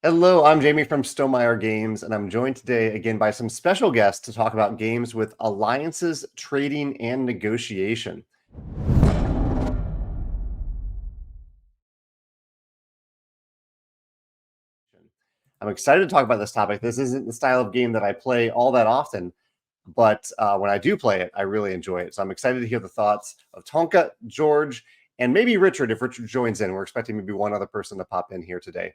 Hello, I'm Jamey from Stonemaier Games, and I'm joined today again by some special guests to talk about games with alliances, trading, and negotiation. I'm excited to talk about this topic. This isn't the style of game that I play all that often, but when I do play it, I really enjoy it. So I'm excited to hear the thoughts of Tonka, George, and maybe Richard if Richard joins in. We're expecting maybe one other person to pop in here today.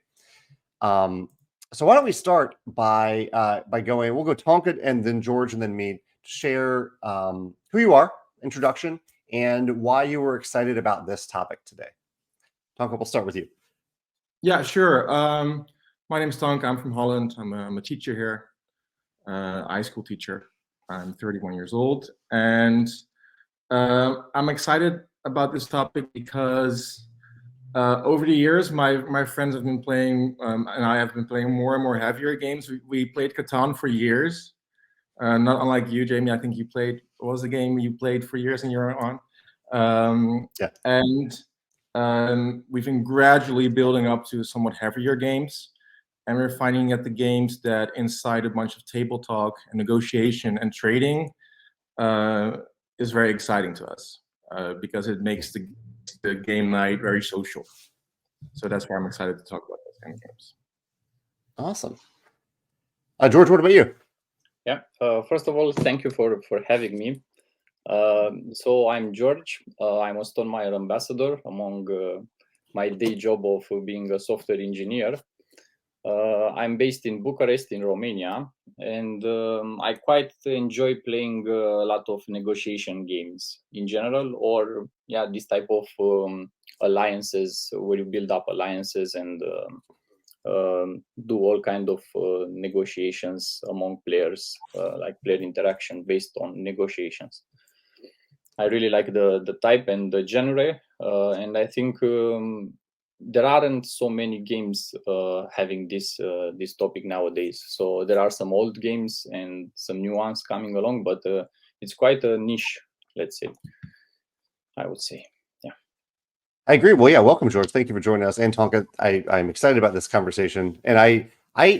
So why don't we start by going? We'll go Tonka and then George and then me. Share who you are, introduction, and why you were excited about this topic today. Tonka, we'll start with you. Yeah, sure. My name is Tonke. I'm from Holland. I'm a teacher here, high school teacher. I'm 31 years old, and I'm excited about this topic because over the years, my friends have been playing, and I have been playing more and more heavier games. We played Catan for years, not unlike you, Jamey. I think you played. What was the game you played for years and you're on? Yeah. And we've been gradually building up to somewhat heavier games. And we're finding that the games that incite a bunch of table talk and negotiation and trading is very exciting to us because it makes the game night very social. So that's why I'm excited to talk about those kind of games. Awesome. George, what about you? Yeah. First of all, thank you for having me. So I'm George. I'm a Stonemaier ambassador among my day job of being a software engineer. I'm based in Bucharest in Romania, and I quite enjoy playing a lot of negotiation games in general, or this type of alliances where you build up alliances and do all kind of negotiations among players, like player interaction based on negotiations. I really like the type and the genre, and I think there aren't so many games having this topic nowadays. So there are some old games and some new ones coming along, but it's quite a niche, let's say. I would say. I agree. Well, yeah, welcome, George. Thank you for joining us. And Tonka, I'm excited about this conversation. And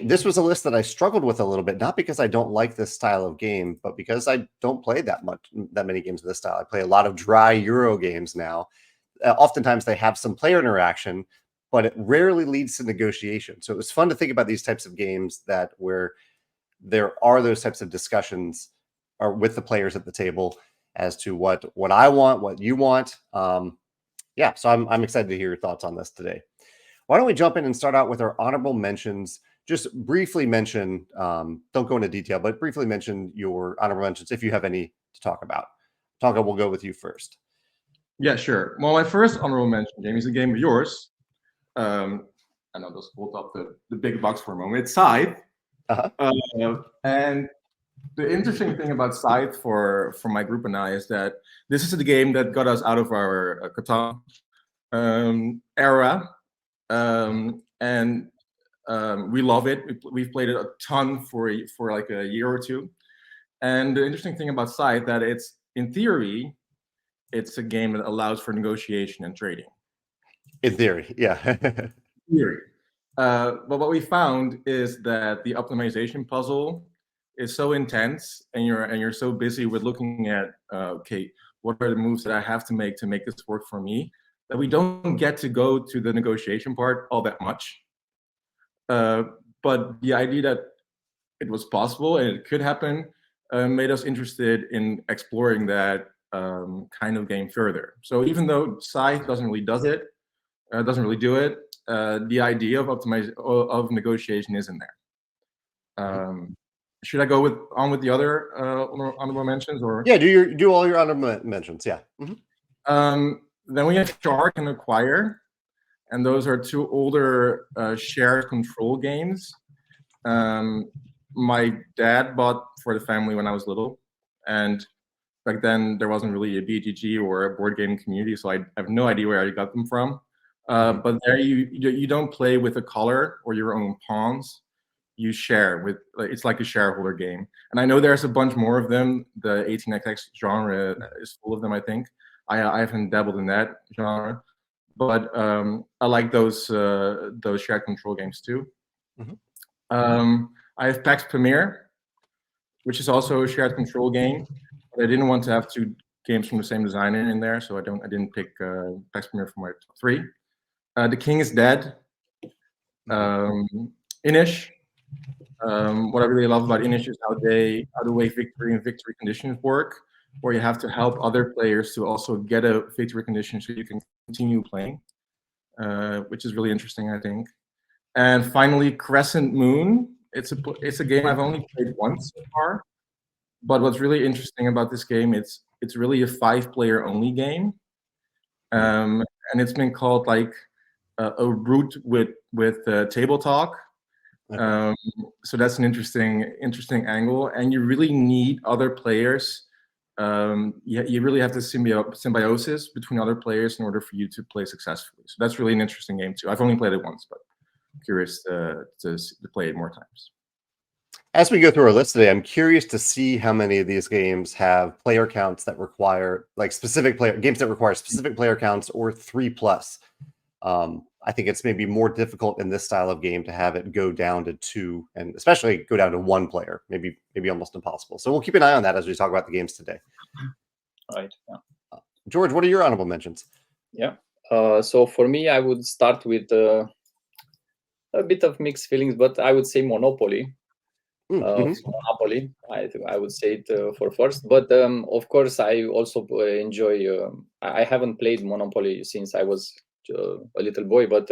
this was a list that I struggled with a little bit, not because I don't like this style of game, but because I don't play that many games of this style. I play a lot of dry Euro games now. Oftentimes they have some player interaction, but it rarely leads to negotiation. So it was fun to think about these types of games where there are those types of discussions or with the players at the table as to what I want, what you want. Yeah, so I'm excited to hear your thoughts on this today. Why don't we jump in and start out with our honorable mentions? Just briefly mention, don't go into detail, but briefly mention your honorable mentions if you have any to talk about. Tonka, we'll go with you first. Yeah, sure. Well, my first honorable mention, Jamey, is a game of yours. I know those hold up the big box for a moment. It's Scythe. And the interesting thing about Scythe for my group and I is that this is the game that got us out of our Catan era, and we love it. We've played it a ton for like a year or two. And the interesting thing about Scythe that it's, in theory, it's a game that allows for negotiation and trading. In theory, yeah. Theory. But what we found is that the optimization puzzle is so intense, and you're so busy with looking at okay, what are the moves that I have to make this work for me, that we don't get to go to the negotiation part all that much. But the idea that it was possible and it could happen made us interested in exploring that kind of game further. So even though Scythe doesn't really do it, the idea of negotiation is in there. Should I go on with the other honorable mentions, or? Yeah, do all your honorable mentions. Yeah. Mm-hmm. Then we have Shark and Acquire, and those are two older shared control games. My dad bought for the family when I was little, and back then there wasn't really a BGG or a board game community, so I have no idea where I got them from. But there you don't play with a color or your own pawns. You share with, it's like a shareholder game. And I know there's a bunch more of them. The 18xx genre is full of them, I think. I haven't dabbled in that genre, but I like those shared control games too. I have Pax Pamir, which is also a shared control game. But I didn't want to have two games from the same designer in there, so I didn't pick Pax Pamir for my top 3. The King is Dead. Inish. What I really love about Inish is how the way victory and victory conditions work, where you have to help other players to also get a victory condition so you can continue playing, which is really interesting, I think. And finally, Crescent Moon. It's a game I've only played once so far, but what's really interesting about this game, it's really a 5-player only game, and it's been called like a root with table talk. Okay. So that's an interesting angle, and you really need other players. You really have this symbiosis between other players in order for you to play successfully. So that's really an interesting game too. I've only played it once, but I'm curious to play it more times. As we go through our list today, I'm curious to see how many of these games have player counts that require games that require specific player counts or 3+. I think it's maybe more difficult in this style of game to have it go down to 2, and especially go down to 1 player. Maybe almost impossible. So we'll keep an eye on that as we talk about the games today. Right. Yeah. George, what are your honorable mentions? Yeah. So for me, I would start with a bit of mixed feelings, but I would say Monopoly. Monopoly, I would say it for first, but of course I also enjoy. I haven't played Monopoly since I was a little boy, but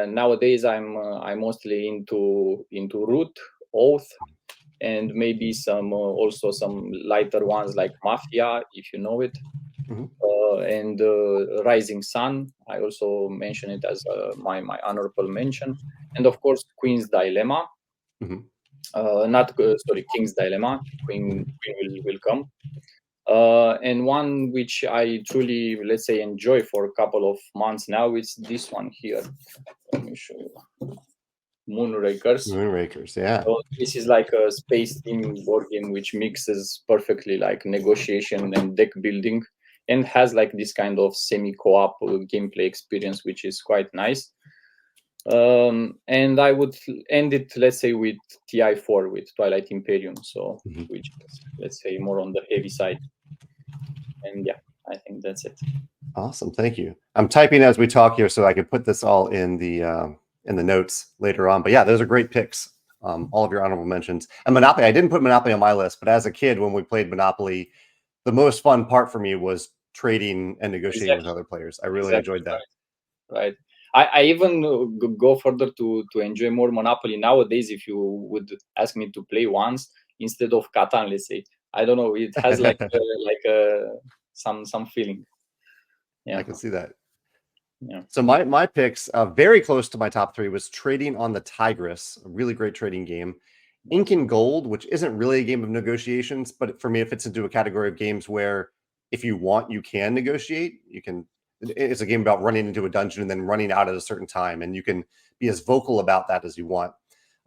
nowadays I'm mostly into Root, Oath, and maybe also some lighter ones like Mafia, if you know it, and Rising Sun. I also mention it as my honorable mention, and of course Queen's Dilemma. King's Dilemma. Queen will come. And one which I truly, let's say, enjoy for a couple of months now is this one here. Let me show you. Moonrakers. Moonrakers, yeah. So this is like a space theme board game which mixes perfectly like negotiation and deck building, and has like this kind of semi-co-op gameplay experience, which is quite nice. And I would end it, let's say, with TI4, with Twilight Imperium, so which is, let's say, more on the heavy side. And yeah, I think that's it. Awesome, thank you. I'm typing as we talk here so I could put this all in the notes later on. But yeah, those are great picks. All of your honorable mentions. And Monopoly, I didn't put Monopoly on my list, but as a kid, when we played Monopoly, the most fun part for me was trading and negotiating with other players. I really enjoyed that. Right. I even go further to enjoy more Monopoly nowadays. If you would ask me to play once instead of Catan, let's say, I don't know, it has like some feeling. Yeah, I can see that. Yeah. So my picks, very close to my top 3, was Trading on the Tigris, a really great trading game. Incan Gold, which isn't really a game of negotiations, but for me, it fits into a category of games where if you want, you can negotiate. It's a game about running into a dungeon and then running out at a certain time, and you can be as vocal about that as you want.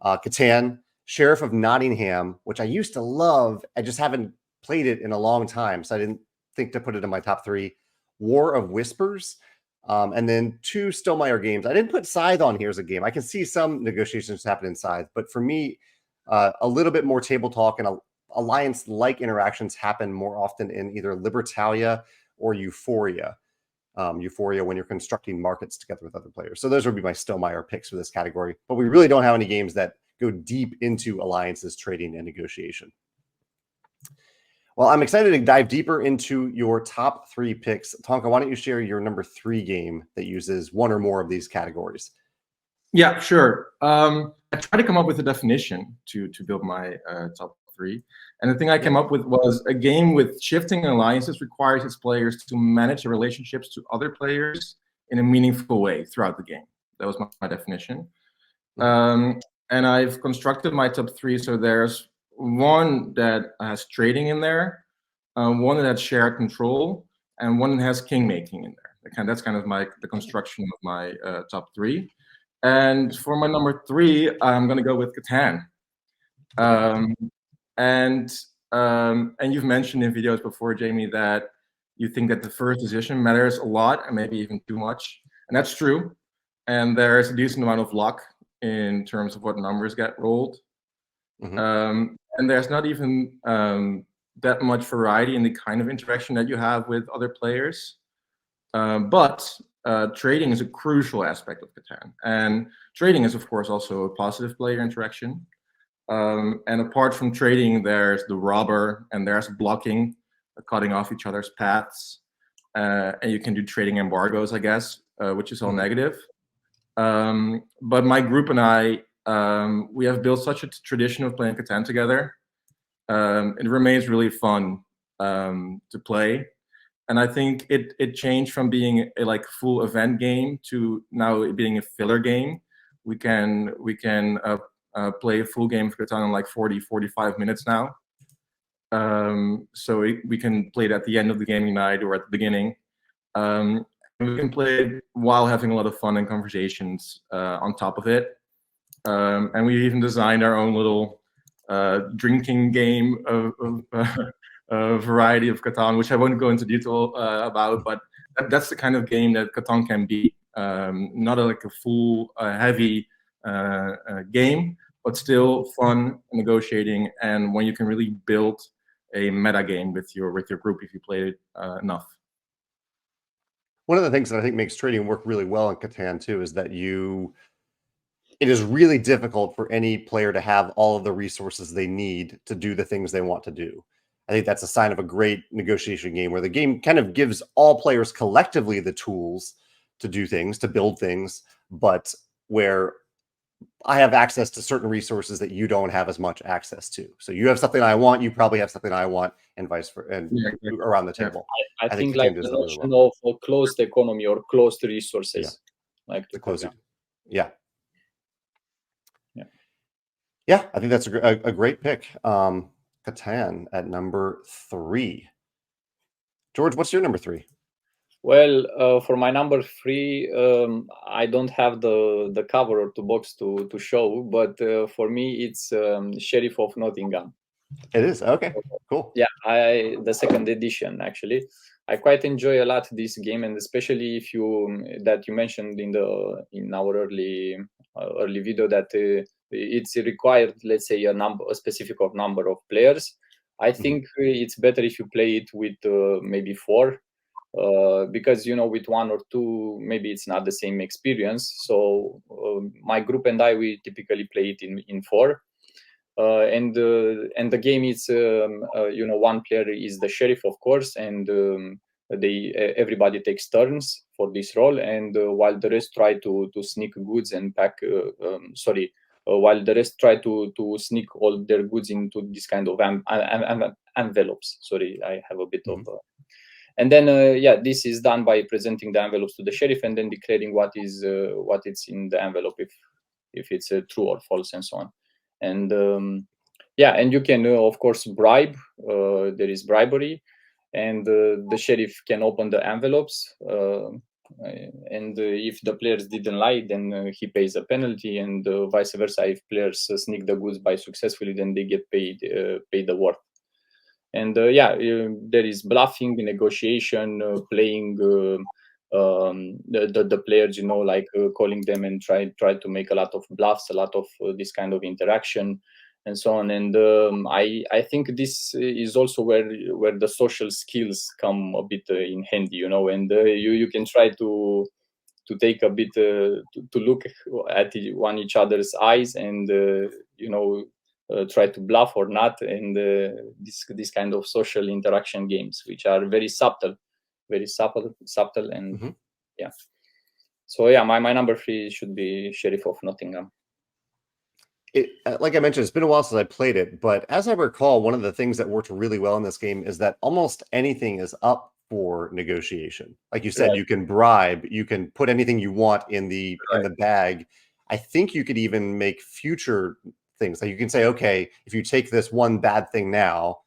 Catan, Sheriff of Nottingham, which I used to love. I just haven't played it in a long time, so I didn't think to put it in my top 3. War of Whispers, and then 2 Stonemaier games. I didn't put Scythe on here as a game. I can see some negotiations happen in Scythe, but for me, a little bit more table talk and alliance-like interactions happen more often in either Libertalia or Euphoria. Euphoria, when you're constructing markets together with other players. So those would be my Stonemaier picks for this category. But we really don't have any games that go deep into alliances, trading, and negotiation. Well, I'm excited to dive deeper into your top 3 picks. Tonka, why don't you share your number 3 game that uses one or more of these categories? Yeah, sure. I tried to come up with a definition to build my top 3. And the thing I came up with was a game with shifting alliances requires its players to manage their relationships to other players in a meaningful way throughout the game. That was my definition. And I've constructed my top 3. So there's one that has trading in there, one that has shared control, and one that has kingmaking in there. That's kind of the construction of my top 3. And for my number 3, I'm going to go with Catan. And you've mentioned in videos before, Jamey, that you think that the first decision matters a lot and maybe even too much. And that's true. And there's a decent amount of luck in terms of what numbers get rolled. Mhm. And there's not even that much variety in the kind of interaction that you have with other players. But trading is a crucial aspect of Catan. And trading is, of course, also a positive player interaction. And apart from trading, there's the robber and there's blocking, cutting off each other's paths. And you can do trading embargoes, I guess, which is all negative. But my group and I, we have built such a tradition of playing Catan together. It remains really fun to play. And I think it changed from being a like full event game to now it being a filler game. We can play a full game of Catan in like 40-45 minutes now. So we can play it at the end of the gaming night or at the beginning. And we can play it while having a lot of fun and conversations on top of it. And we even designed our own little drinking game of variety of Catan, which I won't go into detail about, but that's the kind of game that Catan can be. Not like a full heavy game, but still fun, negotiating, and when you can really build a meta game with your group if you play it enough. One of the things that I think makes trading work really well in Catan too is that it is really difficult for any player to have all of the resources they need to do the things they want to do. I think that's a sign of a great negotiation game where the game kind of gives all players collectively the tools to do things, to build things, but where I have access to certain resources that you don't have as much access to. So you have something I want, you probably have something I want, and vice versa, and around the table. I think Catan like does the that really notion well. of a closed economy or closed resources, like to The call closing. them. Yeah. Yeah. Yeah, I think that's a great pick. Catan at number 3. George, what's your number 3? Well, for my number 3, I don't have the cover or the box to show, but for me it's Sheriff of Nottingham. It is okay, cool. Yeah, the second edition actually. I quite enjoy a lot this game, and especially if you mentioned in our early video that it's required, let's say, a specific number of players. I think it's better if you play it with maybe 4. Because with 1 or 2 maybe it's not the same experience. So my group and I, we typically play it in 4, and the game is one player is the sheriff, of course, and everybody takes turns for this role, and while the rest try to sneak goods and pack while the rest try to sneak all their goods into this kind of envelopes. Sorry, I have a bit of and then this is done by presenting the envelopes to the sheriff and then declaring what it's in the envelope, if it's true or false, and so on. And and you can of course bribe. There is bribery, and the sheriff can open the envelopes, and if the players didn't lie, then he pays a penalty, and vice versa. If players sneak the goods by successfully, then they get paid the worth. And there is bluffing, negotiation, playing the players, like calling them and try to make a lot of bluffs, a lot of this kind of interaction, and so on. And I think this is also where the social skills come a bit in handy, and you can try to take a bit to look at each other's eyes, and try to bluff or not, and this kind of social interaction games, which are very subtle, and yeah. So yeah, my number 3 should be Sheriff of Nottingham. Like I mentioned, it's been a while since I played it, but as I recall, one of the things that worked really well in this game is that almost anything is up for negotiation. Like you said, Right. you can bribe, you can put anything you want in the bag. I think you could even make future things. Like you can say, okay, if you take this one bad thing now,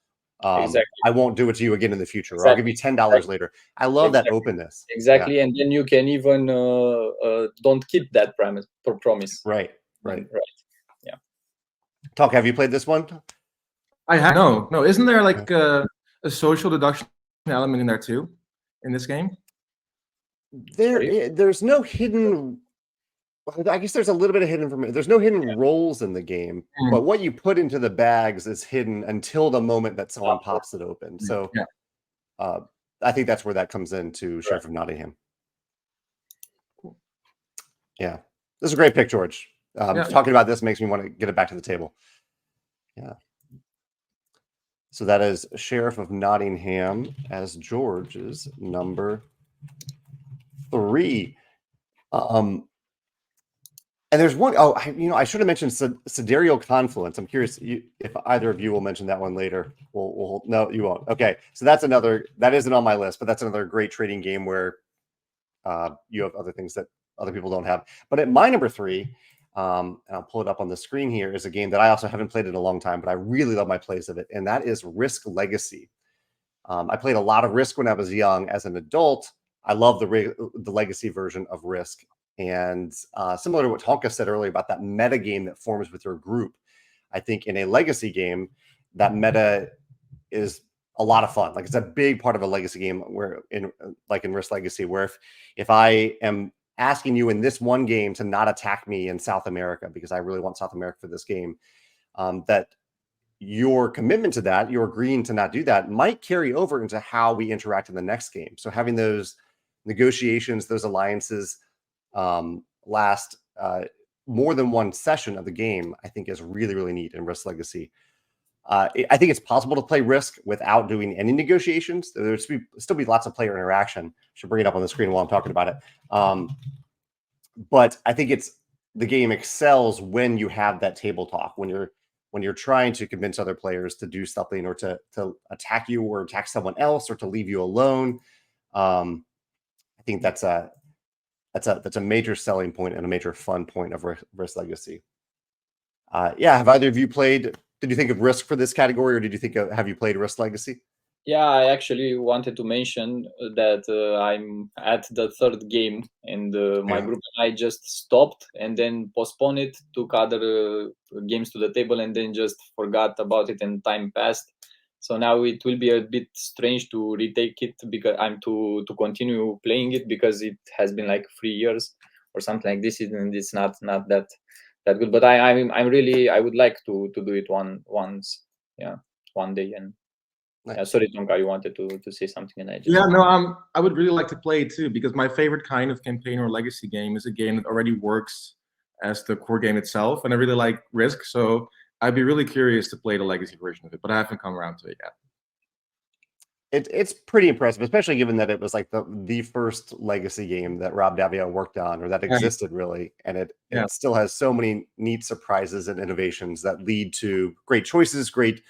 Exactly. I won't do it to you again in the future, or I'll give you $10 later. I love that openness. Exactly, and then you can even don't keep that promise. Right. Yeah. Tonke, have you played this one? I have no. Isn't there like a social deduction element in there too, in this game? There's no hidden Well, I guess there's a little bit of hidden information. There's no hidden roles in the game, but what you put into the bags is hidden until the moment that someone pops it open. So I think that's where that comes into Sheriff of Nottingham. Yeah, this is a great pick, George. Talking about this makes me want to get it back to the table. Yeah. So that is Sheriff of Nottingham as George's number 3. And there's one, I should have mentioned Sidereal Confluence. I'm curious if either of you will mention that one later. No, you won't. Okay, so that isn't on my list, but that's another great trading game where you have other things that other people don't have. But at my number 3, and I'll pull it up on the screen here, is a game that I also haven't played in a long time, but I really love my plays of it, and that is Risk Legacy. I played a lot of Risk when I was young. As an adult, I love the Legacy version of Risk. And similar to what Tonka said earlier about that meta game that forms with your group, I think in a Legacy game, that meta is a lot of fun. Like, it's a big part of a Legacy game where in Risk Legacy, where if I am asking you in this one game to not attack me in South America because I really want South America for this game, that your commitment to that, your agreeing to not do that, might carry over into how we interact in the next game. So having those negotiations, those alliances last more than one session of the game, I think is really, really neat in Risk Legacy. I think it's possible to play Risk without doing any negotiations. There'll still be lots of player interaction. Should bring it up on the screen while I'm talking about it. But I think the game excels when you have that table talk, when you're trying to convince other players to do something or to attack you or attack someone else or to leave you alone. I think that's a major selling point and a major fun point of Risk Legacy. Have either of you played? Did you think of Risk for this category, or did you think have you played Risk Legacy? Yeah, I actually wanted to mention that I'm at the 3rd game, and my group and I just stopped and then postponed it, took other games to the table, and then just forgot about it, and time passed. So now it will be a bit strange to retake it because I'm to continue playing it, because it has been like 3 years or something like this, and it's not that good. But I would like to do it once, one day. And sorry, Tonka, you wanted to say something, and I just I would really like to play it too, because my favorite kind of campaign or legacy game is a game that already works as the core game itself, and I really like Risk, so I'd be really curious to play the legacy version of it, but I haven't come around to it yet. It's pretty impressive, especially given that it was like the first legacy game that Rob Daviau worked on, or that existed really, and it still has so many neat surprises and innovations that lead to great choices, great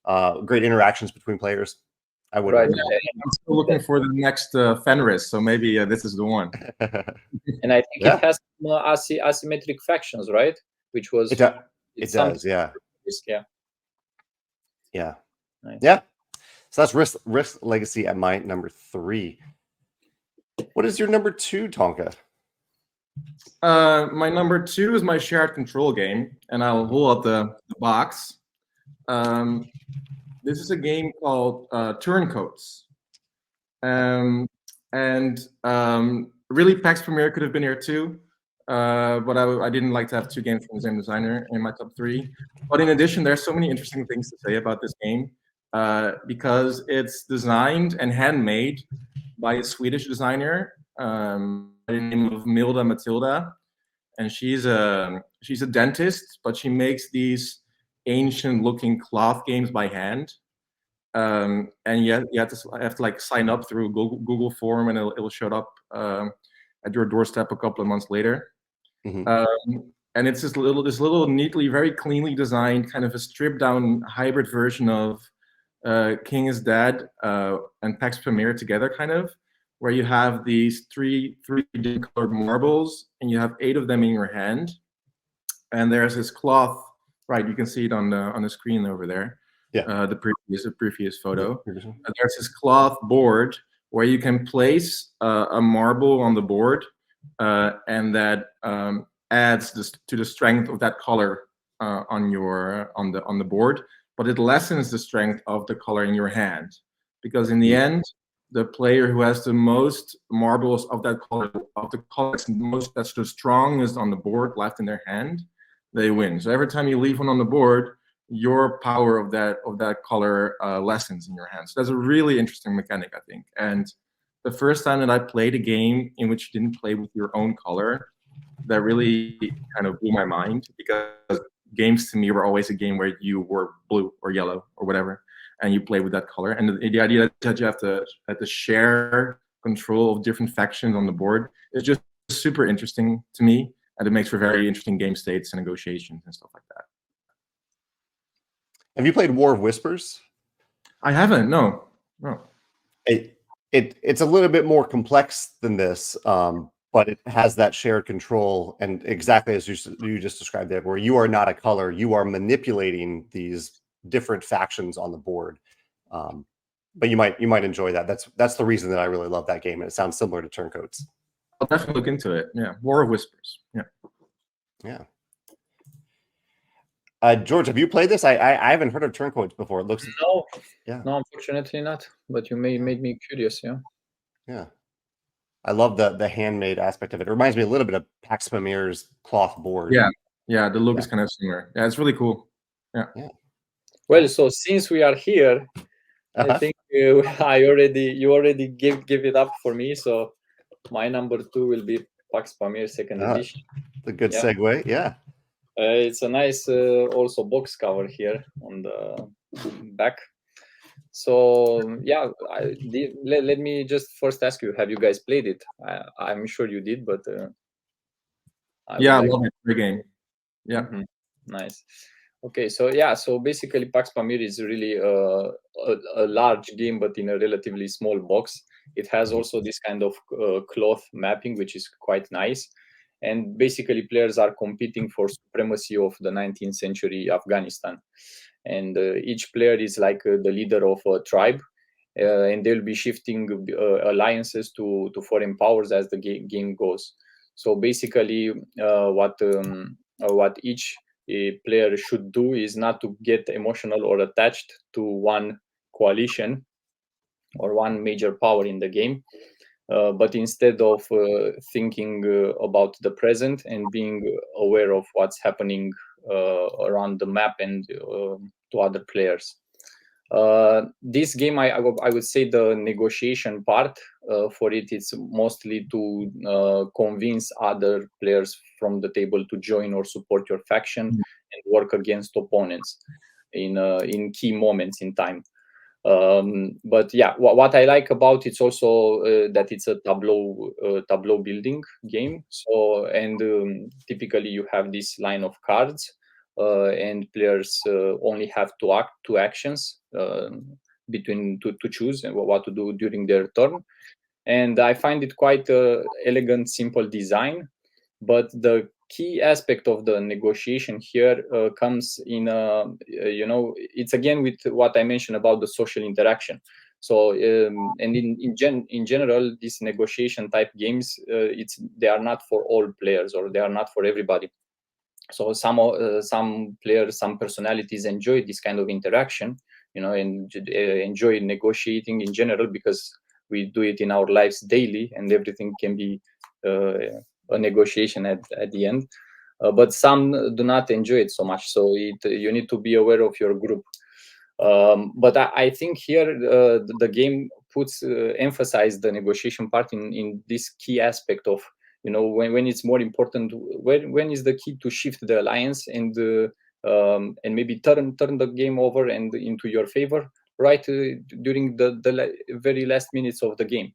interactions between players. I would. I'm still looking for the next Fenris, so maybe this is the one. And I think it has asymmetric factions, right? Which was it does, yeah. Nice. Yeah. So that's Risk Legacy at my number 3. What is your number 2, Tonka? My number 2 is my shared control game, and I'll pull out the box. This is a game called Turncoats. Really, Pax Pamir could have been here too, but I didn't like to have 2 games from the same designer in my top 3. But in addition, there's so many interesting things to say about this game, because it's designed and handmade by a Swedish designer by the name of Milda Matilda, and she's a dentist, but she makes these ancient-looking cloth games by hand. And you have to like sign up through Google form, and it'll show up at your doorstep a couple of months later. And it's this little neatly, very cleanly designed kind of a stripped down hybrid version of King is Dead and Pax Pamir together, kind of, where you have these three different colored marbles, and you have 8 of them in your hand, and there's this cloth. Right, you can see it on the screen over there. The previous photo. There's this cloth board where you can place a marble on the board, and that adds to the strength of that color on the board, but it lessens the strength of the color in your hand, because in the end, the player who has the most marbles of that color, of the color that's the strongest on the board left in their hand, they win. So every time you leave one on the board, your power of that color lessens in your hand. So that's a really interesting mechanic, I think. And the first time that I played a game in which you didn't play with your own color, that really kind of blew my mind, because games to me were always a game where you were blue or yellow or whatever, and you play with that color. And the idea that you have to share control of different factions on the board is just super interesting to me, and it makes for very interesting game states and negotiations and stuff like that. Have you played War of Whispers? I haven't. No. It's a little bit more complex than this, but it has that shared control, and exactly as you just described it, where you are not a color, you are manipulating these different factions on the board. But you might enjoy that. That's the reason that I really love that game, and it sounds similar to Turncoats. I'll definitely look into it. Yeah, War of Whispers. Yeah. George, have you played this? I haven't heard of Turncoats before. It looks No, yeah. No, unfortunately not. But you made me curious. Yeah. Yeah. I love the handmade aspect of it. It reminds me a little bit of Pax Pamir's cloth board. Yeah. The look is kind of similar. Yeah, it's really cool. Yeah. Well, so since we are here, I think you already give it up for me. So my number 2 will be Pax Pamir second edition. The good segue. Yeah. It's a nice also box cover here on the back. So yeah, let me just first ask you: have you guys played it? I'm sure you did, but I love it. Great game. Yeah. Nice. Okay, so basically Pax Pamir is really a large game, but in a relatively small box. It has also this kind of cloth mapping, which is quite nice. And basically players are competing for supremacy of the 19th century Afghanistan. And each player is like the leader of a tribe. And they'll be shifting alliances to foreign powers as the game goes. So basically what each a player should do is not to get emotional or attached to one coalition or one major power in the game, but instead of thinking about the present and being aware of what's happening around the map and to other players. This game, I would say the negotiation part for it is mostly to convince other players from the table to join or support your faction and work against opponents in key moments in time. But yeah, what I like about it's also that it's a tableau building game. So and typically you have this line of cards. And players only have two actions between to choose and what to do during their turn. And I find it quite elegant, simple design. But the key aspect of the negotiation here comes in, it's again with what I mentioned about the social interaction. So and in general, these negotiation type games, they are not for all players, or they are not for everybody. So some players, some personalities enjoy this kind of interaction, and enjoy negotiating in general, because we do it in our lives daily, and everything can be a negotiation at the end. But some do not enjoy it so much. So you need to be aware of your group. But I think here the game puts emphasize the negotiation part in this key aspect of, when it's more important, when is the key to shift the alliance and maybe turn the game over and into your favor right during the very last minutes of the game.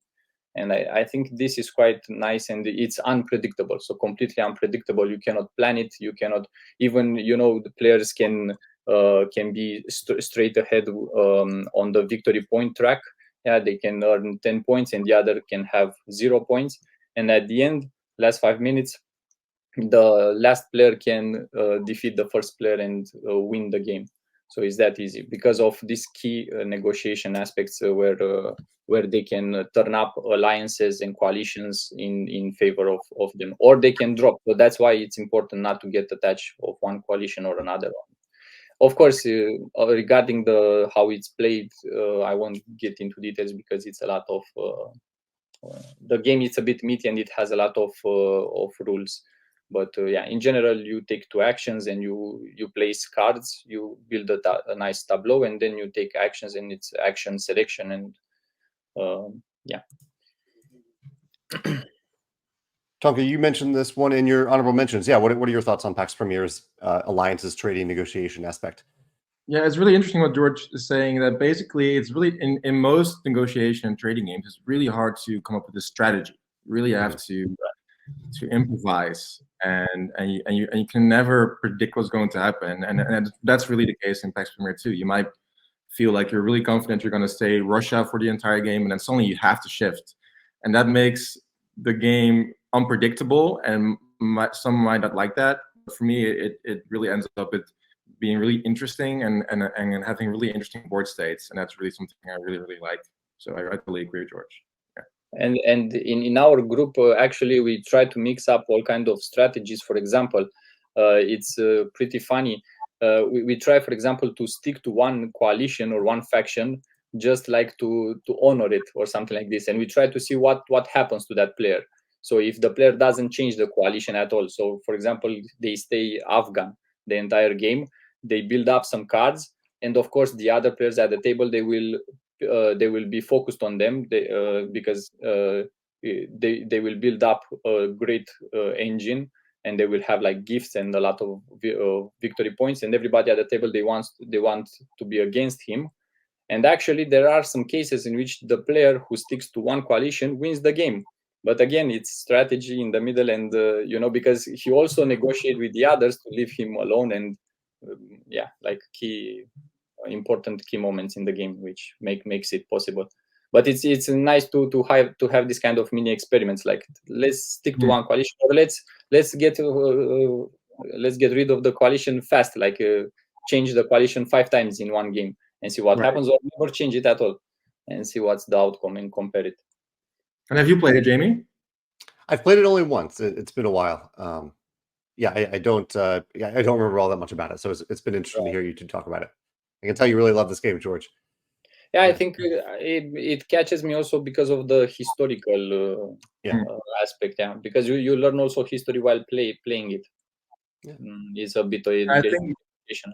And I think this is quite nice, and it's unpredictable. So completely unpredictable. You cannot plan it. You cannot even, the players can be straight ahead on the victory point track. Yeah, they can earn 10 points and the other can have 0 points. And at the end, last 5 minutes, the last player can defeat the first player and win the game. So it's that easy because of these key negotiation aspects where they can turn up alliances and coalitions in favor of them, or they can drop. So that's why it's important not to get attached of one coalition or another one. of course, regarding how it's played, I won't get into details because it's a lot of the game is a bit meaty and it has a lot of rules. But yeah, in general, you take 2 actions and you place cards, you build a nice tableau, and then you take actions, and it's action selection, and yeah. Tonke, you mentioned this one in your honorable mentions. Yeah, what are your thoughts on Pax Pamir's alliances, trading, negotiation aspect? Yeah, it's really interesting what George is saying, that basically it's really in most negotiation and trading games, it's really hard to come up with a strategy. You really have to improvise, and you can never predict what's going to happen, and that's really the case in Pax Pamir too. You might feel like you're really confident you're going to stay Russia for the entire game, and then suddenly you have to shift, and that makes the game unpredictable, and some might not like that. But for me, it really ends up with being really interesting and having really interesting board states, and that's really something I really like. So I totally agree with George. And in our group, actually, we try to mix up all kind of strategies. For example, it's pretty funny. We try, for example, to stick to one coalition or one faction, just like to honor it or something like this. And we try to see what happens to that player. So if the player doesn't change the coalition at all, so for example, they stay Afghan the entire game, they build up some cards, and of course, the other players at the table, they will be focused on them because they will build up a great engine, and they will have like gifts and a lot of victory points, and everybody at the table, they want to be against him. And actually, there are some cases in which the player who sticks to one coalition wins the game. But again, it's strategy in the middle, and because he also negotiates with the others to leave him alone, and yeah, like important key moments in the game, which makes it possible. But it's nice to have this kind of mini experiments, like let's stick to one coalition, or let's get rid of the coalition fast, like change the coalition 5 times in one game and see what happens, or never change it at all and see what's the outcome and compare it. And have you played it, Jamey? I've played it only once. It's been a while. Yeah, I don't remember all that much about it. So it's been interesting to hear you two talk about it. I can tell you really love this game, George. Yeah, I think it catches me also because of the historical aspect. Yeah, because you learn also history while playing it. Yeah. It's a bit of education.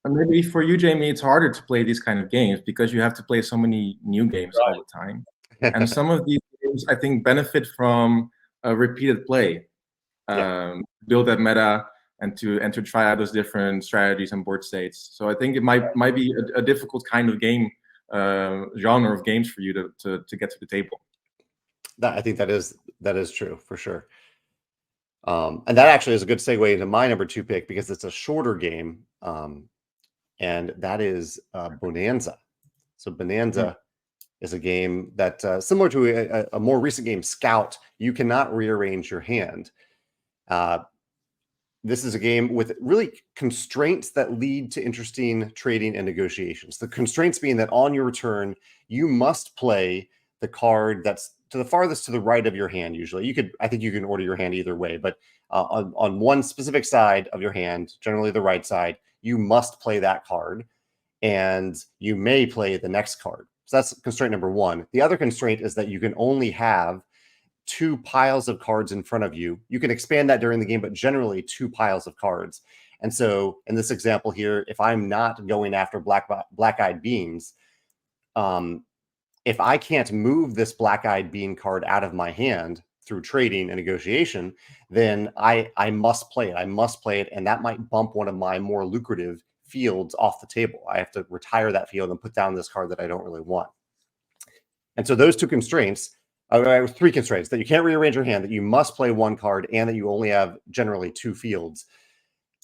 And maybe for you, Jamey, it's harder to play these kind of games because you have to play so many new games all the time. And some of these games, I think, benefit from a repeated play. Build that meta and to try out those different strategies and board states. So I think it might be a difficult kind of game genre of games for you to get to the table. I think that is true for sure. And that actually is a good segue into my number 2 pick, because it's a shorter game, and that is Bohnanza. So Bohnanza is a game that, similar to a more recent game, Scout, you cannot rearrange your hand. This is a game with really constraints that lead to interesting trading and negotiations. The constraints being that on your turn, you must play the card that's to the farthest to the right of your hand. Usually, I think you can order your hand either way, but on one specific side of your hand, generally the right side, you must play that card, and you may play the next card. So that's constraint number 1. The other constraint is that you can only have 2 piles of cards in front of you. You can expand that during the game, but generally 2 piles of cards. And so in this example here, if I'm not going after black-eyed beans, if I can't move this black-eyed bean card out of my hand through trading and negotiation, then I must play it. I must play it, and that might bump one of my more lucrative fields off the table. I have to retire that field and put down this card that I don't really want. And so those 2 constraints, 3 constraints: that you can't rearrange your hand, that you must play 1 card, and that you only have generally 2 fields,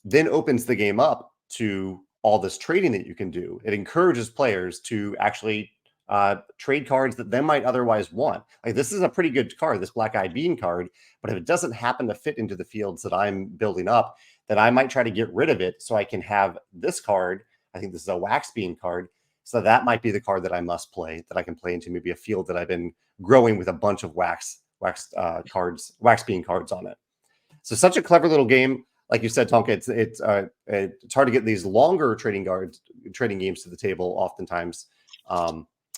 then opens the game up to all this trading that you can do. It encourages players to actually trade cards that they might otherwise want. Like, this is a pretty good card, this black-eyed bean card, but if it doesn't happen to fit into the fields that I'm building up, then I might try to get rid of it so I can have this card. I think this is a wax bean card. So that might be the card that I must play, that I can play into maybe a field that I've been growing with a bunch of wax bean cards on it. So such a clever little game. like you said, Tonka, it's hard to get these longer trading games to the table oftentimes,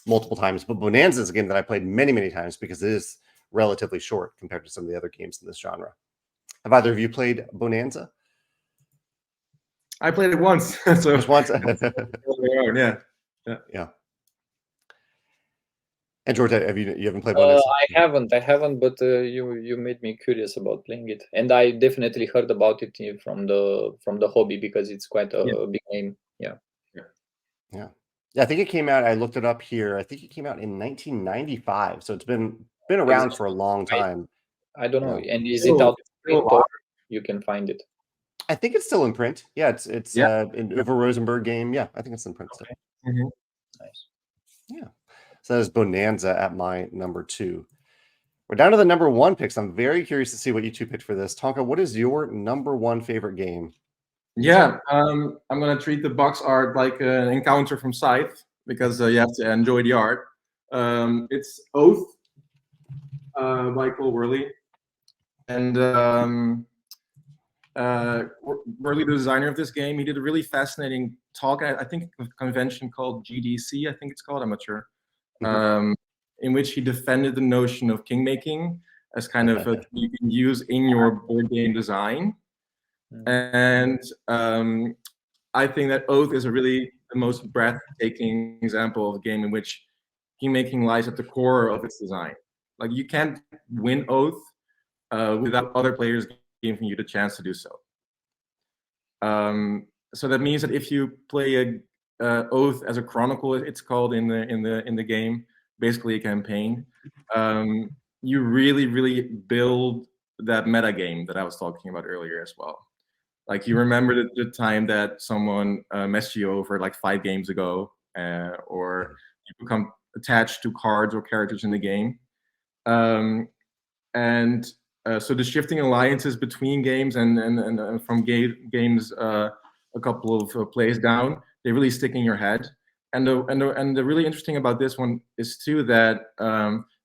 multiple times. But Bohnanza is a game that I played many times because it is relatively short compared to some of the other games in this genre. Have either of you played Bohnanza? I played it once. So Just once. Yeah. And George, you haven't played I Bohnanza? I haven't, but you made me curious about playing it, and I definitely heard about it from the hobby because it's quite a big name. Yeah. Yeah, I think it came out. I looked it up here. I think it came out in 1995, so it's been around for a long time. I don't know. Yeah. And is it out of print or you can find it? I think it's still in print. Yeah, it's an Uwe Rosenberg game. Yeah, I think it's in print still. Nice. Yeah. So that is Bohnanza at my number 2. We're down to the number 1 picks. I'm very curious to see what you two picked for this. Tonka, what is your number 1 favorite game? Yeah, I'm gonna treat the box art like an encounter from Scythe because you have to enjoy the art. It's Oath by Cole Worley, and Worley, the designer of this game, he did a really fascinating talk. I think a convention called GDC. I think it's called. I'm not sure. In which he defended the notion of kingmaking as kind of you can use in your board game design. And I think that Oath is the most breathtaking example of a game in which kingmaking lies at the core of its design. Like you can't win Oath without other players giving you the chance to do so. So that means that if you play a Oath as a chronicle, it's called in the game, basically a campaign, you really build that meta game that I was talking about earlier as well. Like you remember the time that someone messed you over like 5 games ago, or you become attached to cards or characters in the game. So the shifting alliances between games and from games a couple of plays down, they really stick in your head. And the really interesting about this one is too that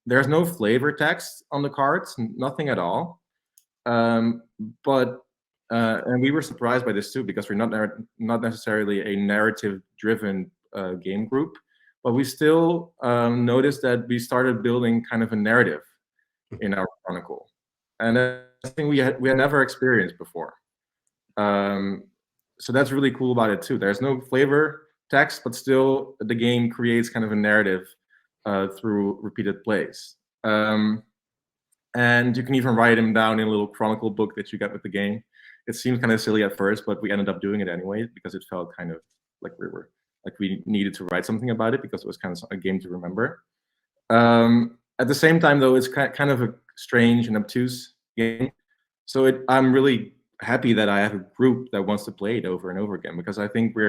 there's no flavor text on the cards, nothing at all. And we were surprised by this too because we're not necessarily a narrative-driven game group, but we still noticed that we started building kind of a narrative in our chronicle, and that's something we had never experienced before. So that's really cool about it too. There's no flavor text, but still the game creates kind of a narrative through repeated plays. And you can even write them down in a little chronicle book that you get with the game. It seemed kind of silly at first, but we ended up doing it anyway because it felt kind of like we needed to write something about it because it was kind of a game to remember. At the same time, though, it's kind of a strange and obtuse game. So I'm really happy that I have a group that wants to play it over and over again because I think we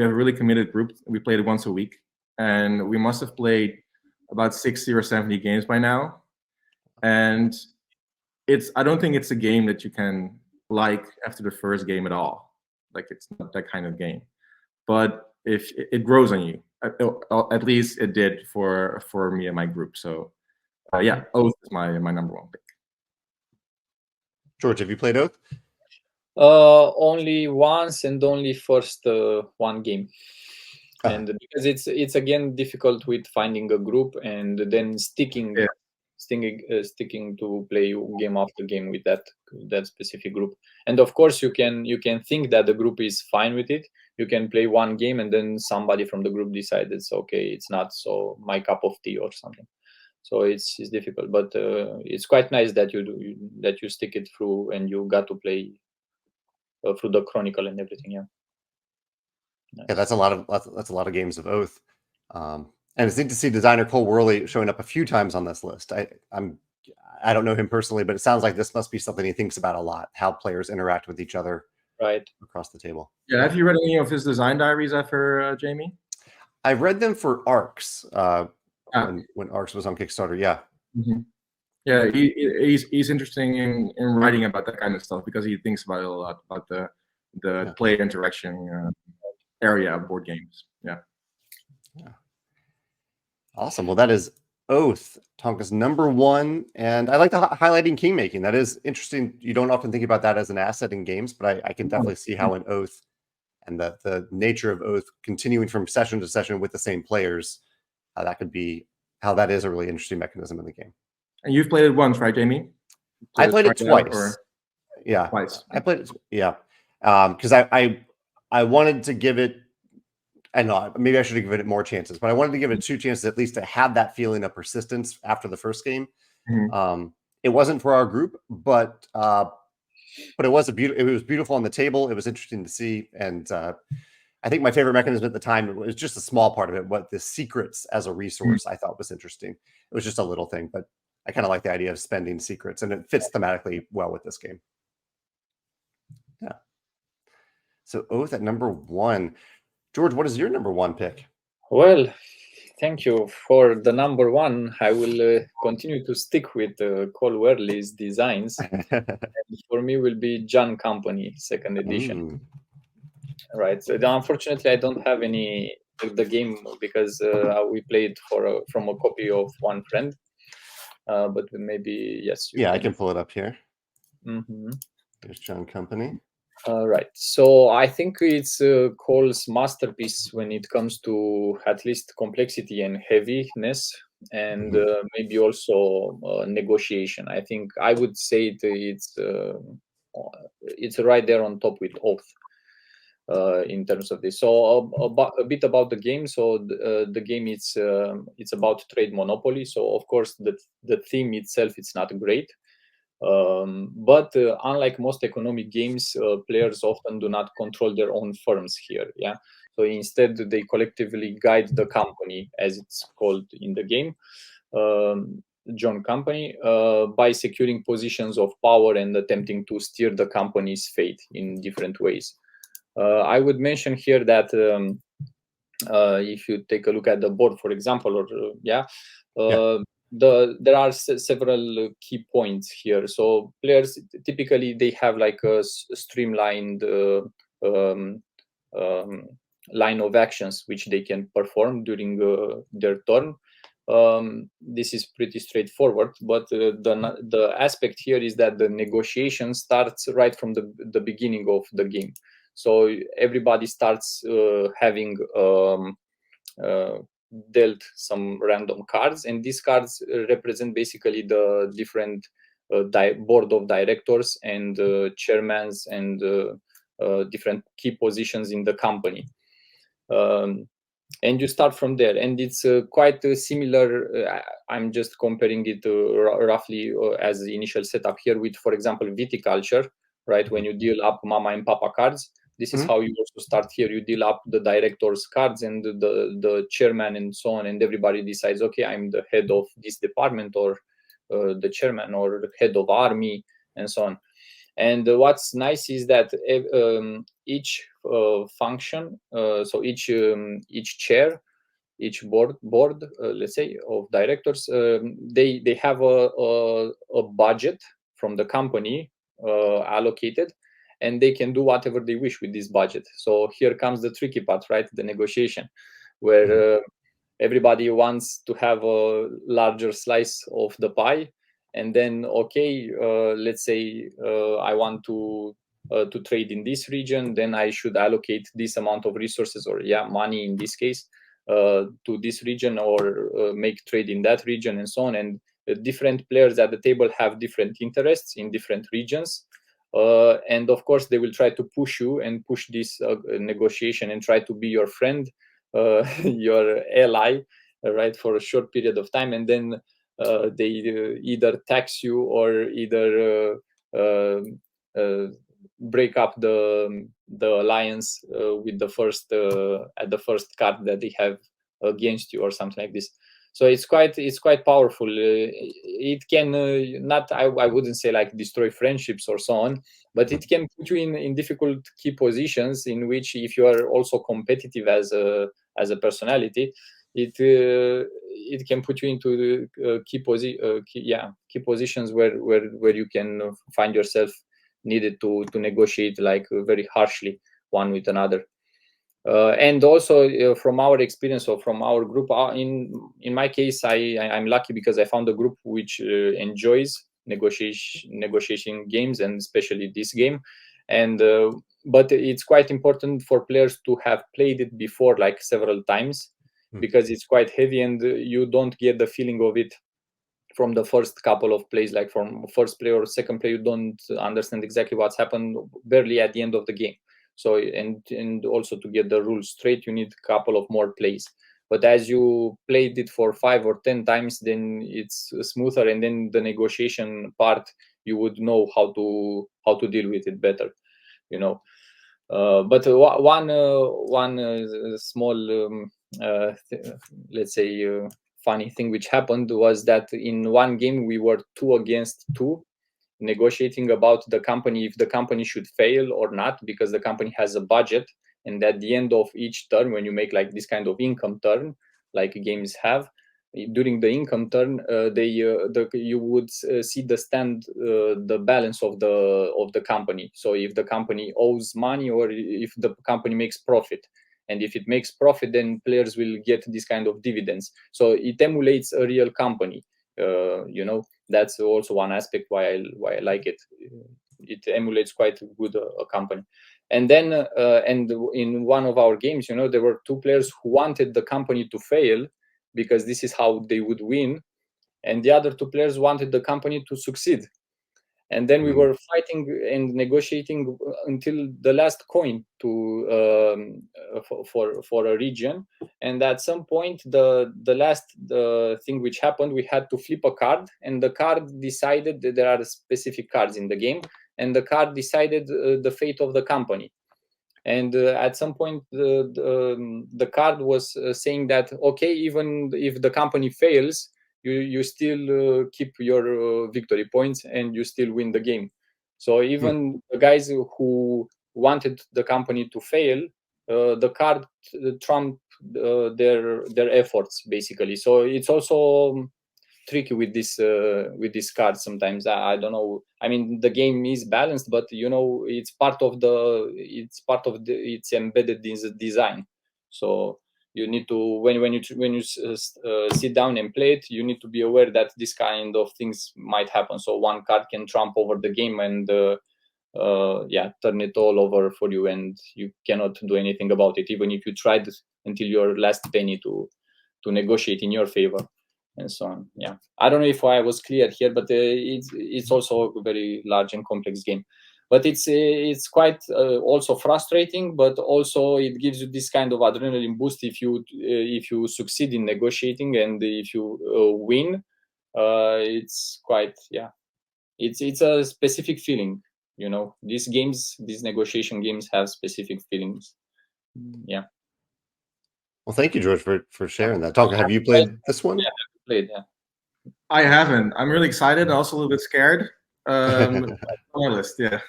have a really committed group. We played it once a week, and we must have played about 60 or 70 games by now. And I don't think it's a game that you can like after the first game at all. Like it's not that kind of game. But if it grows on you, at least it did for me and my group. So yeah, Oath is my number 1 pick. George, have you played Oath? Only once and only first 1 game. And because it's again difficult with finding a group and then sticking to play game after game with that specific group. And of course you can think that the group is fine with it. You can play 1 game and then somebody from the group decides it's okay, it's not so my cup of tea or something. So it's difficult, but it's quite nice that you stick it through and you got to play through the chronicle and everything. Yeah. Nice. Yeah, that's a lot of games of Oath. And it's neat to see designer Cole Worley showing up a few times on this list. I don't know him personally, but it sounds like this must be something he thinks about a lot, how players interact with each other across the table. Yeah, have you read any of his design diaries ever, Jamey? I read them for Arcs when Arcs was on Kickstarter. Yeah. Mm-hmm. Yeah, he's interesting in writing about that kind of stuff because he thinks about it a lot, about the player interaction area of board games. Yeah. Awesome. Well, that is Oath, Tonka's number one, and I like the highlighting kingmaking. That is interesting. You don't often think about that as an asset in games, but I can definitely see how an Oath and the nature of Oath continuing from session to session with the same players, that could be how that is a really interesting mechanism in the game. And you've played it once, right, Jamey? I played it twice. Yeah, twice. I played it. Yeah, because I wanted to give it. I know maybe I should have given it more chances, but I wanted to give it 2 chances at least to have that feeling of persistence after the first game. It wasn't for our group, but it was it was beautiful on the table. It was interesting to see, and I think my favorite mechanism at the time was just a small part of it. What the secrets as a resource I thought was interesting. It was just a little thing, but I kind of like the idea of spending secrets, and it fits thematically well with this game. Yeah. So Oath at number 1. George, what is your number 1 pick? Well, thank you for the number 1. I will continue to stick with Cole Wehrle's designs. And for me, will be John Company, 2nd edition. Right. So unfortunately, I don't have the game because we played from a copy of one friend. But maybe yes. I can pull it up here. There's John Company. Right. So I think it's Cole's masterpiece when it comes to at least complexity and heaviness, and maybe also negotiation. I think I would say it's right there on top with Oath. In terms of this, so a bit about the game. So the game it's about trade monopoly. So of course the theme itself it's not great, but unlike most economic games, players often do not control their own firms here. Yeah, so instead they collectively guide the company, as it's called in the game, John Company, by securing positions of power and attempting to steer the company's fate in different ways. I would mention here that if you take a look at the board, for example, there are several key points here. So players typically they have like a streamlined line of actions which they can perform during their turn. This is pretty straightforward, but the aspect here is that the negotiation starts right from the beginning of the game. So everybody starts having dealt some random cards, and these cards represent basically the different board of directors and chairmans and different key positions in the company. And you start from there, and it's quite similar. I'm just comparing it roughly as the initial setup here with, for example, viticulture, right? When you deal up Mama and Papa cards, this is how you also start here. You deal up the director's cards and the chairman and so on, and everybody decides, okay, I'm the head of this department, or the chairman, or the head of army, and so on. And what's nice is that each function, so each chair, each board, let's say, of directors, they have a budget from the company allocated, and they can do whatever they wish with this budget. So here comes the tricky part, right? The negotiation, where everybody wants to have a larger slice of the pie. And then, okay, let's say I want to trade in this region, then I should allocate this amount of resources, or money in this case, to this region, or make trade in that region, and so on. And different players at the table have different interests in different regions. And of course, they will try to push you and push this negotiation and try to be your friend, your ally, right, for a short period of time. And then they either tax you or either break up the alliance with the first at the first card that they have against you, or something like this. So it's quite powerful. It can not, I wouldn't say like destroy friendships or so on, but it can put you in difficult key positions in which, if you are also competitive as a personality, it can put you into key positions where you can find yourself needed to negotiate like very harshly one with another. And also from our experience or from our group, in my case, I'm lucky because I found a group which enjoys negotiation games, and especially this game. And but it's quite important for players to have played it before, like several times, because it's quite heavy and you don't get the feeling of it from the first couple of plays. Like from first play or second play, you don't understand exactly what's happened barely at the end of the game. So and also to get the rules straight, you need a couple of more plays. But as you played it for 5 or 10 times, then it's smoother, and then the negotiation part, you would know how to deal with it better, you know. But one small let's say funny thing which happened was that in one game we were 2 against 2 negotiating about the company, if the company should fail or not, because the company has a budget. And at the end of each turn, when you make like this kind of income turn, like games have, during the income turn, you would see the balance of the company. So if the company owes money or if the company makes profit. And if it makes profit, then players will get this kind of dividends. So it emulates a real company. You know, that's also one aspect why I like it. It emulates quite good a company. And then and in one of our games, you know, there were 2 players who wanted the company to fail because this is how they would win, and the other 2 players wanted the company to succeed. And then we were fighting and negotiating until the last coin for a region. And at some point, the last thing which happened, we had to flip a card, and the card decided that there are specific cards in the game, and the card decided the fate of the company. And at some point, the card was saying that, okay, even if the company fails, you still keep your victory points and you still win the game. So even the guys who wanted the company to fail, the card trumped their efforts, basically. So it's also tricky with this card sometimes. I don't know. I mean, the game is balanced, but you know, it's embedded in the design. So you need to when you sit down and play it, you need to be aware that this kind of things might happen. So one card can trump over the game and turn it all over for you, and you cannot do anything about it, even if you tried until your last penny to negotiate in your favor, and so on. Yeah, I don't know if I was clear here, but it's also a very large and complex game. But it's quite also frustrating, but also it gives you this kind of adrenaline boost if you succeed in negotiating, and if you win, it's quite, yeah, it's a specific feeling, you know. These negotiation games have specific feelings. Yeah. Well, thank you, George, for sharing that. Tonka, have you played this one? Yeah, I've played. Yeah. I haven't. I'm really excited and also a little bit scared. On my list, yeah.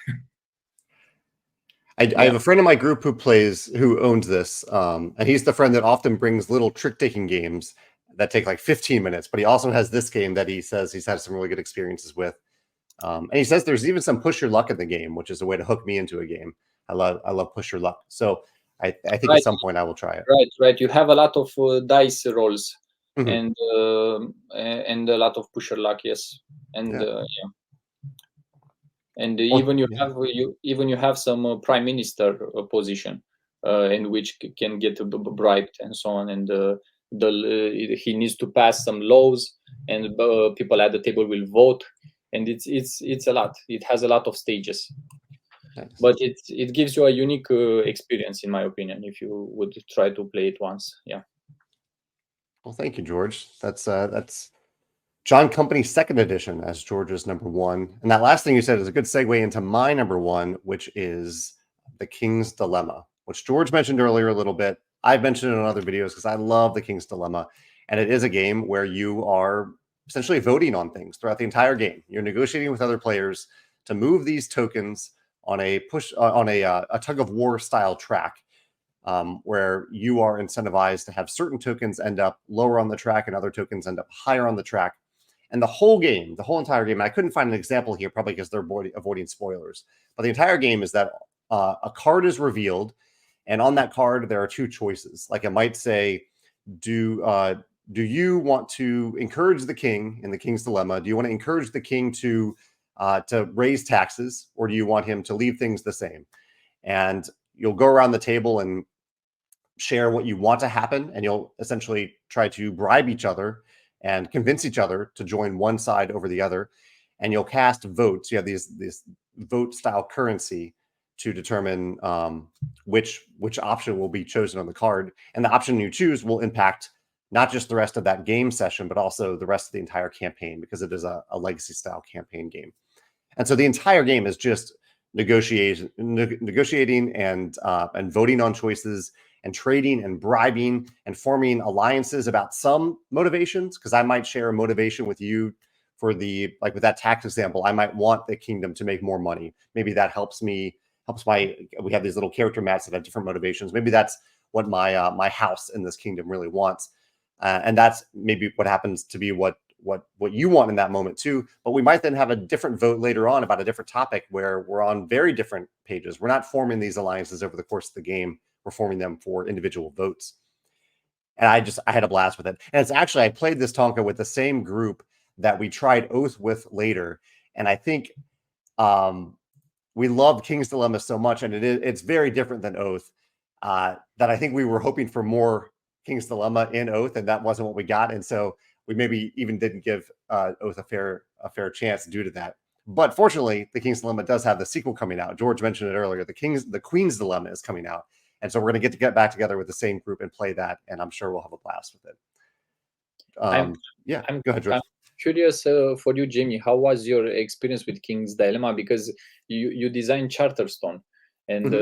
I have a friend in my group who owns this, and he's the friend that often brings little trick-taking games that take like 15 minutes. But he also has this game that he says he's had some really good experiences with, and he says there's even some push your luck in the game, which is a way to hook me into a game. I love push your luck, so I think at some point I will try it. Right. You have a lot of dice rolls, and a lot of push your luck, yes, and and even you have some prime minister position in which can get bribed and so on, and he needs to pass some laws, and people at the table will vote, and it's a lot. It has a lot of stages. Nice. But it gives you a unique experience, in my opinion, if you would try to play it once. Yeah. Well, thank you, George. That's John Company's second edition as George's number 1. And that last thing you said is a good segue into my number 1, which is The King's Dilemma, which George mentioned earlier a little bit. I've mentioned it in other videos because I love The King's Dilemma. And it is a game where you are essentially voting on things throughout the entire game. You're negotiating with other players to move these tokens on a tug of war style track, where you are incentivized to have certain tokens end up lower on the track and other tokens end up higher on the track. And the whole entire game, I couldn't find an example here, probably because they're avoiding spoilers, but the entire game is that a card is revealed, And on that card, there are two choices. Like it might say, do you want to encourage the king in the king's dilemma? Do you want to encourage the king to raise taxes, or do you want him to leave things the same? And you'll go around the table and share what you want to happen, and you'll essentially try to bribe each other and convince each other to join one side over the other. And you'll cast votes. You have this vote style currency to determine which option will be chosen on the card. And the option you choose will impact not just the rest of that game session, but also the rest of the entire campaign, because it is a legacy style campaign game. And so the entire game is just negotiating and voting on choices and trading and bribing and forming alliances about some motivations. Because I might share a motivation with you for like with that tax example, I might want the kingdom to make more money. Maybe that helps we have these little character mats that have different motivations. Maybe that's what my house in this kingdom really wants. And that's maybe what happens to be what you want in that moment too. But we might then have a different vote later on about a different topic where we're on very different pages. We're not forming these alliances over the course of the game. We're forming them for individual votes. And I had a blast with it. And it's actually, I played this Tonka with the same group that we tried Oath with later. And I think we loved King's Dilemma so much, and it's very different than Oath, that I think we were hoping for more King's Dilemma in Oath, and that wasn't what we got. And so we maybe even didn't give Oath a fair chance due to that. But fortunately, the King's Dilemma does have the sequel coming out. George mentioned it earlier. The Queen's Dilemma is coming out. And so we're going to get back together with the same group and play that, and I'm sure we'll have a blast with it. Go ahead, George. I'm curious for you, Jamey, how was your experience with King's Dilemma? Because you designed Charterstone, and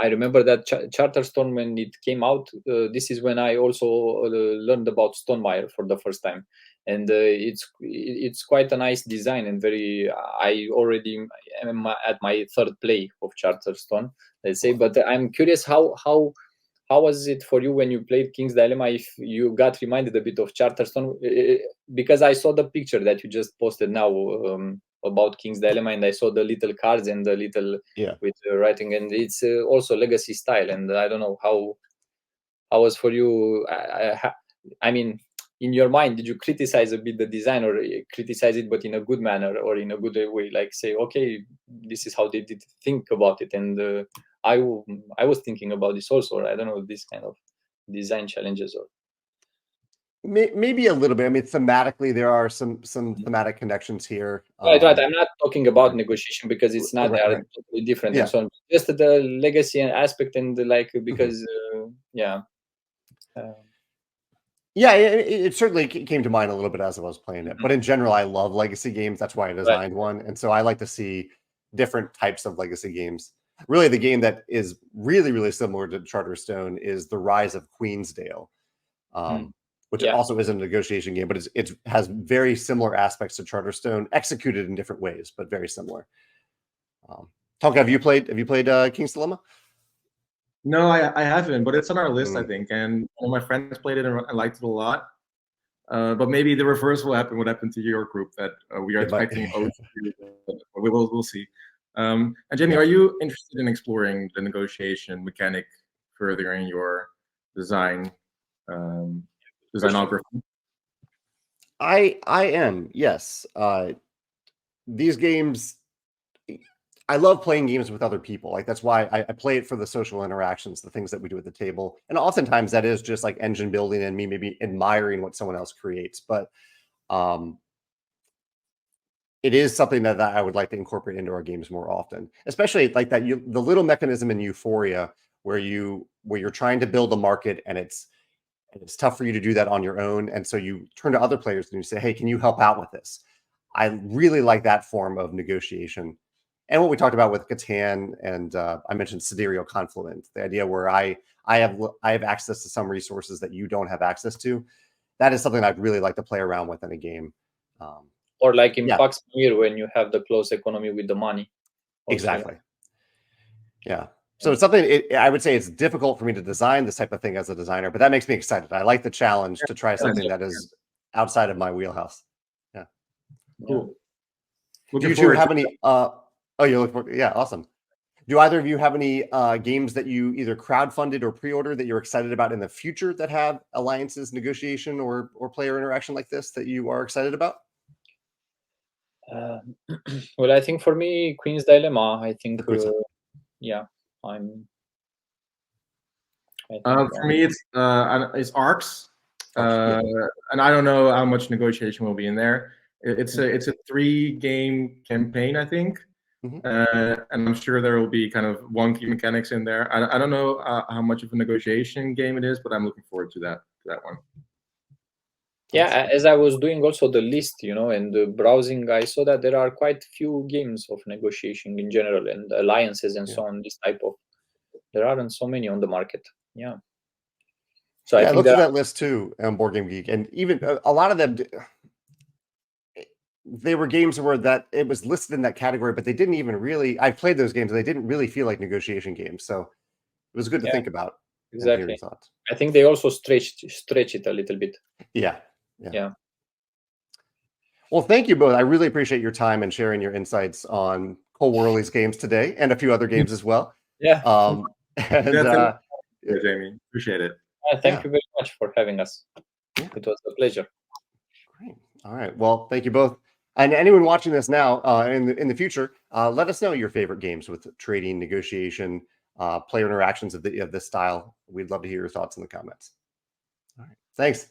I remember that Charterstone, when it came out, this is when I also learned about Stonemaier for the first time, and it's quite a nice design and very. I already am at my third play of Charterstone, let's say, but I'm curious how was it for you when you played King's Dilemma, if you got reminded a bit of Charterstone? Because I saw the picture that you just posted now about King's Dilemma, and I saw the little cards and the little with writing, and it's also legacy style. And I don't know how was for you. I mean, in your mind, did you criticize a bit the design, or criticize it but in a good manner or in a good way, like say, okay, this is how they did think about it, and I was thinking about this also, or I don't know, this kind of design challenges, or maybe a little bit. I mean, thematically, there are some thematic connections here. Right. I'm not talking about negotiation, because it's not totally different and so on. Just the legacy and aspect, and because it certainly came to mind a little bit as I was playing it. But in general, I love legacy games. That's why I designed one. And so I like to see different types of legacy games. Really, the game that is really, really similar to Charterstone is The Rise of Queensdale, which also is a negotiation game, but it has very similar aspects to Charterstone, executed in different ways, but very similar. Tonka, have you played King's Dilemma? No, I haven't, but it's on our list, I think. And all my friends played it, and I liked it a lot. But maybe the reverse will happen. What happened to your group, that we are expecting Oath. We'll see. And Jamey, are you interested in exploring the negotiation mechanic further in your designography? I am, yes. These games, I love playing games with other people. Like, that's why I play it for the social interactions, the things that we do at the table. And oftentimes that is just like engine building and me maybe admiring what someone else creates. But it is something that I would like to incorporate into our games more often, especially like that the little mechanism in Euphoria where you're trying to build a market, and it's tough for you to do that on your own. And so you turn to other players and you say, hey, can you help out with this? I really like that form of negotiation. And what we talked about with Catan, and I mentioned Sidereal Confluence, the idea where I have access to some resources that you don't have access to. That is something I'd really like to play around with in a game. Or like in Pax Pamir, when you have the close economy with the money. Also. Exactly. Yeah. So it's something, I would say it's difficult for me to design this type of thing as a designer, but that makes me excited. I like the challenge to try something that is outside of my wheelhouse. Yeah. Cool. Do you two have any, you look for, awesome. Do either of you have any games that you either crowdfunded or pre-ordered that you're excited about in the future that have alliances, negotiation, or player interaction like this that you are excited about? Well, I think for me, Queen's Dilemma. I think, Queen's yeah, I'm. For me, it's Arcs, Yeah. and I don't know how much negotiation will be in there. It's a 3-game campaign, I think, Mhm. and I'm sure there will be kind of wonky mechanics in there. I don't know how much of a negotiation game it is, but I'm looking forward to that one. Yeah, as I was doing also the list, and the browsing, I saw that there are quite few games of negotiation in general and alliances and so on. This type of, there aren't so many on the market. Yeah. So Yeah, I think looked there at that list too on Board Game Geek, and even a lot of them, they were games where that it was listed in that category, but they didn't even really. I played those games, and they didn't really feel like negotiation games. So it was good to Yeah, think about and hear your exactly. thoughts. I think they also stretch it a little bit. Yeah. Yeah. Well, thank you both. I really appreciate your time and sharing your insights on Cole Worley's games today and a few other games as well. Yeah. And Yeah, Jamie, appreciate it. Thank you very much for having us. Yeah. It was a pleasure. Great. All right. Well, thank you both. And anyone watching this now, in the future, let us know your favorite games with trading, negotiation, player interactions of this style. We'd love to hear your thoughts in the comments. All right. Thanks.